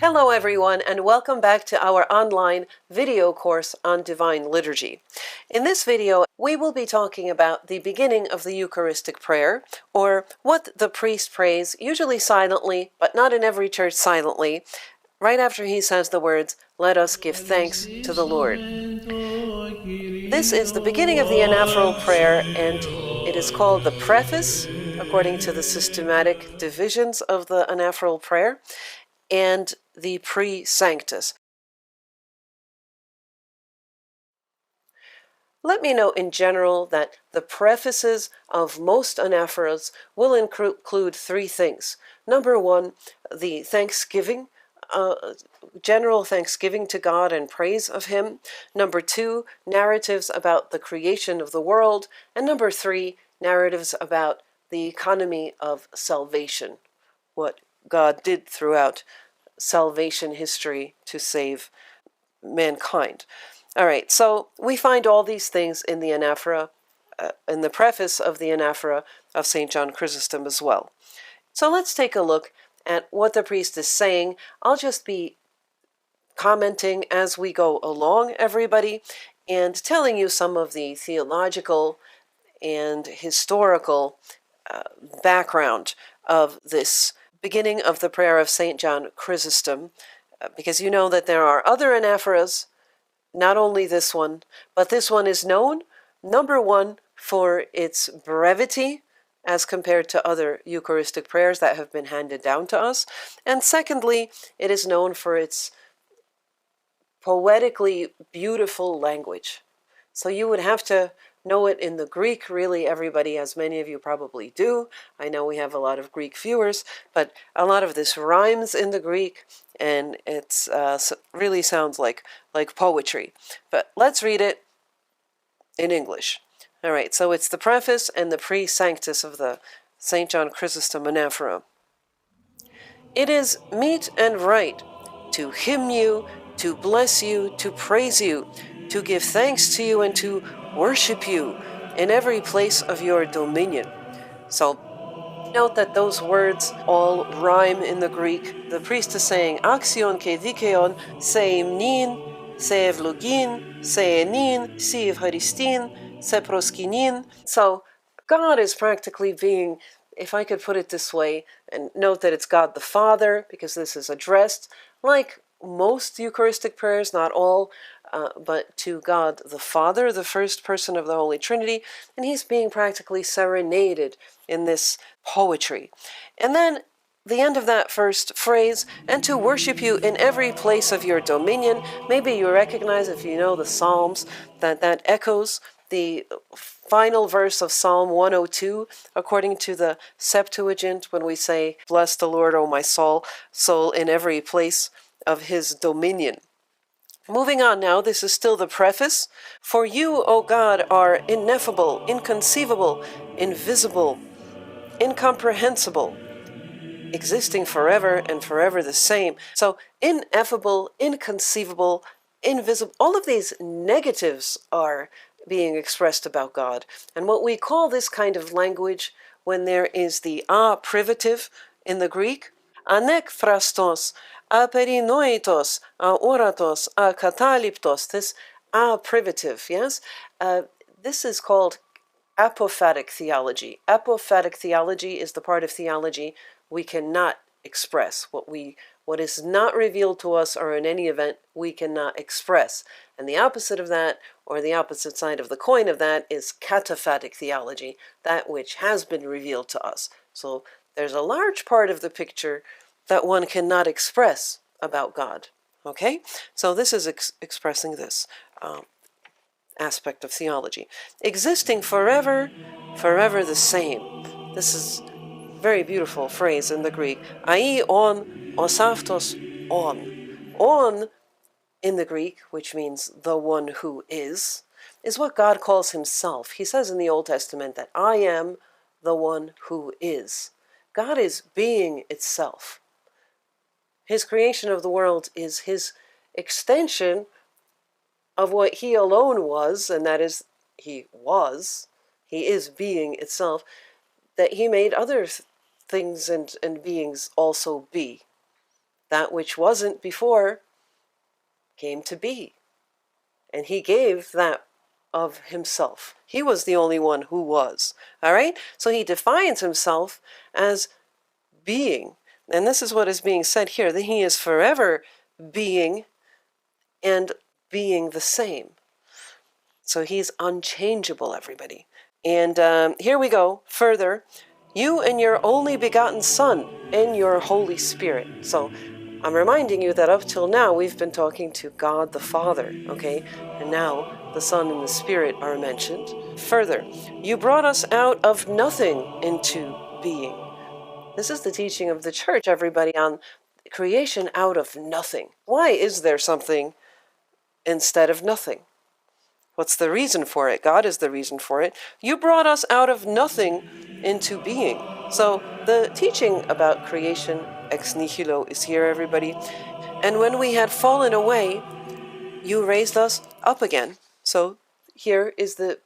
Hello everyone, and welcome back to our online video course on Divine Liturgy. In this video, we will be talking about the beginning of the Eucharistic prayer, or what the priest prays, usually silently, but not in every church silently, right after he says the words, "Let us give thanks to the Lord." This is the beginning of the Anaphoral prayer, and it is called the Preface, according to the systematic divisions of the Anaphoral prayer, and the Pre-Sanctus. Let me note in general that the prefaces of most anaphoras will include three things. Number one, the thanksgiving, general thanksgiving to God and praise of Him. Number two, narratives about the creation of the world. And number three, narratives about the economy of salvation, what God did throughout salvation history to save mankind. All right, so we find all these things in the Anaphora, in the preface of the Anaphora of St. John Chrysostom as well. So let's take a look at what the priest is saying. I'll just be commenting as we go along, everybody, and telling you some of the theological and historical background of this beginning of the prayer of St. John Chrysostom, because you know that there are other anaphoras, not only this one, but this one is known, number one, for its brevity as compared to other Eucharistic prayers that have been handed down to us, and secondly, it is known for its poetically beautiful language. So you would have to know it in the Greek, really, everybody, as many of you probably do. I know we have a lot of Greek viewers, but a lot of this rhymes in the Greek, and it really sounds like poetry. But let's read it in English. All right, so it's the preface and the Pre-Sanctus of the St. John Chrysostom Anaphora. It is meet and right to hymn you, to bless you, to praise you, to give thanks to you, and to worship you in every place of your dominion. So note that those words all rhyme in the Greek. The priest is saying axion ke dikeon, se mnin, se evlogin, se enin, si evharistin, se proskinin. So God is practically being, if I could put it this way, and note that it's God the Father, because this is addressed, like most Eucharistic prayers, not all, but to God the Father, the first person of the Holy Trinity, and he's being practically serenaded in this poetry. And then the end of that first phrase, and to worship you in every place of your dominion. Maybe you recognize, if you know the Psalms, that echoes the final verse of Psalm 102, according to the Septuagint, when we say, "Bless the Lord, O my soul, in every place of his dominion." Moving on now, this is still the preface. For you, O God, are ineffable, inconceivable, invisible, incomprehensible, existing forever and forever the same. So ineffable, inconceivable, invisible, all of these negatives are being expressed about God. And what we call this kind of language, when there is the a privative in the Greek, anek phrastos, a perinoitos, a oratos, a kataliptos, this a privative, yes? This is called apophatic theology. Apophatic theology is the part of theology we cannot express. What is not revealed to us, or in any event, we cannot express. And the opposite of that, or the opposite side of the coin of that, is cataphatic theology, that which has been revealed to us. So there's a large part of the picture that one cannot express about God. Okay? So this is expressing this aspect of theology. Existing forever, forever the same. This is a very beautiful phrase in the Greek. Ai on, osaftos on. On, in the Greek, which means the one who is what God calls himself. He says in the Old Testament that I am the one who is. God is being itself. His creation of the world is his extension of what he alone was, and that is, he is being itself, that he made other things and beings also be. that which wasn't before came to be. And he gave that of himself. He was the only one who was. All right? So he defines himself as being. And this is what is being said here, that he is forever being and being the same. So he's unchangeable, everybody. And here we go further. You and your only begotten Son and your Holy Spirit. So I'm reminding you that up till now we've been talking to God the Father, okay? And now the Son and the Spirit are mentioned. Further, you brought us out of nothing into being. This is the teaching of the Church, everybody, on creation out of nothing. Why is there something instead of nothing? What's the reason for it? God is the reason for it. You brought us out of nothing into being. So the teaching about creation ex nihilo is here, everybody. And when we had fallen away, you raised us up again. So here is the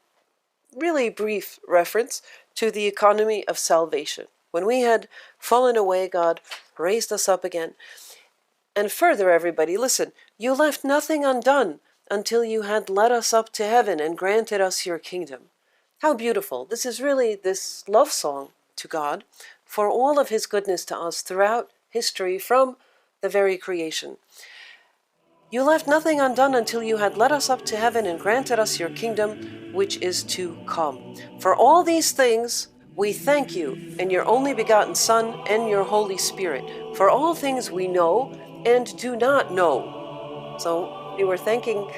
really brief reference to the economy of salvation. When we had fallen away, God raised us up again. And further, everybody, listen, you left nothing undone until you had led us up to heaven and granted us your kingdom. How beautiful. This is really this love song to God for all of his goodness to us throughout history from the very creation. You left nothing undone until you had led us up to heaven and granted us your kingdom, which is to come. For all these things we thank you and your only begotten Son and your Holy Spirit. For all things we know and do not know. So we were thanking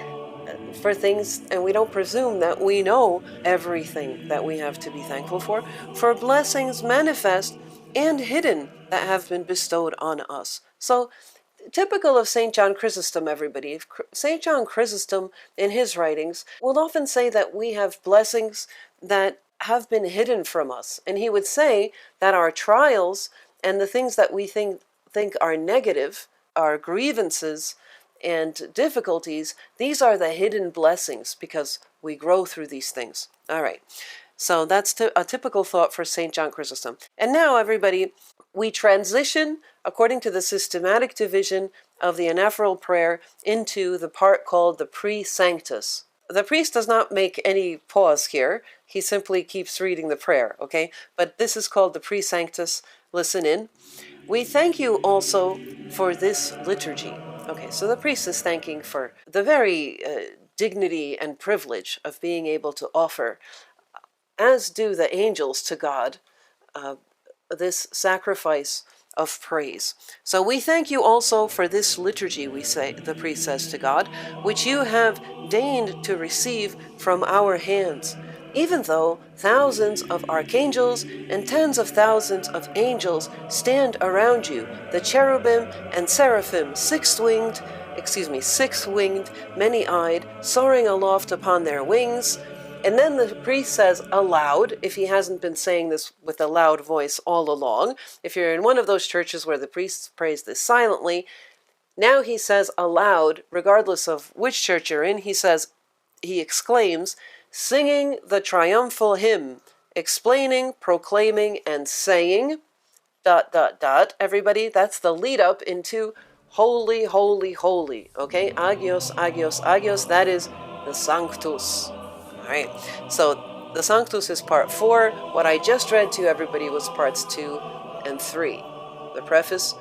for things, and we don't presume that we know everything that we have to be thankful for blessings manifest and hidden that have been bestowed on us. So typical of St. John Chrysostom, everybody. St. John Chrysostom, in his writings, will often say that we have blessings that have been hidden from us. And he would say that our trials and the things that we think are negative, our grievances and difficulties, these are the hidden blessings because we grow through these things. All right. So that's a typical thought for St. John Chrysostom. And now, everybody, we transition, according to the systematic division of the anaphoral prayer, into the part called the Pre-Sanctus. The priest does not make any pause here. He simply keeps reading the prayer, okay? But this is called the Pre-Sanctus. Listen in. We thank you also for this liturgy. Okay, so the priest is thanking for the very dignity and privilege of being able to offer, as do the angels to God, this sacrifice of praise. So we thank you also for this liturgy, we say, the priest says to God, which you have deigned to receive from our hands, even though thousands of archangels and tens of thousands of angels stand around you, the cherubim and seraphim, six-winged, many-eyed, soaring aloft upon their wings. And then the priest says aloud, if he hasn't been saying this with a loud voice all along, if you're in one of those churches where the priest prays this silently, now he says aloud, regardless of which church you're in, he exclaims, singing the triumphal hymn, explaining, proclaiming, and saying, ... Everybody, that's the lead up into holy, holy, holy, okay? Agios, agios, agios, that is the Sanctus. All right, so the Sanctus is part 4. What I just read to everybody was parts 2 and 3, the Preface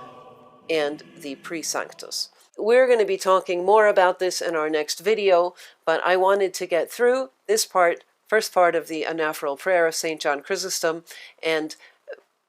and the Pre-Sanctus. We're going to be talking more about this in our next video, but I wanted to get through this part, first part of the anaphoral prayer of St. John Chrysostom, and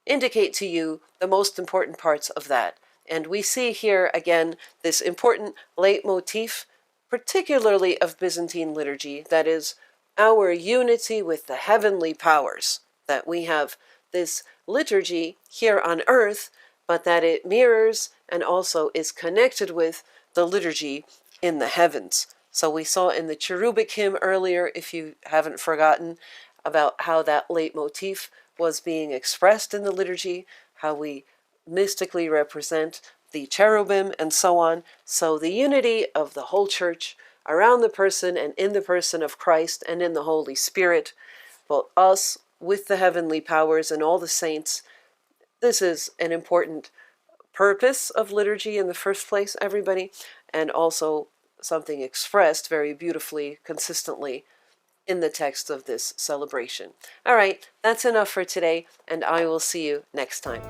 indicate to you the most important parts of that. And we see here again this important leitmotif, particularly of Byzantine liturgy, that is our unity with the heavenly powers, that we have this liturgy here on earth, but that it mirrors and also is connected with the liturgy in the heavens. So we saw in the cherubic hymn earlier, if you haven't forgotten, about how that leitmotif was being expressed in the liturgy, how we mystically represent the cherubim and so on. So the unity of the whole church around the person and in the person of Christ and in the Holy Spirit, both us with the heavenly powers and all the saints, this is an important purpose of liturgy in the first place, everybody, and also something expressed very beautifully, consistently in the text of this celebration. All right, that's enough for today, and I will see you next time.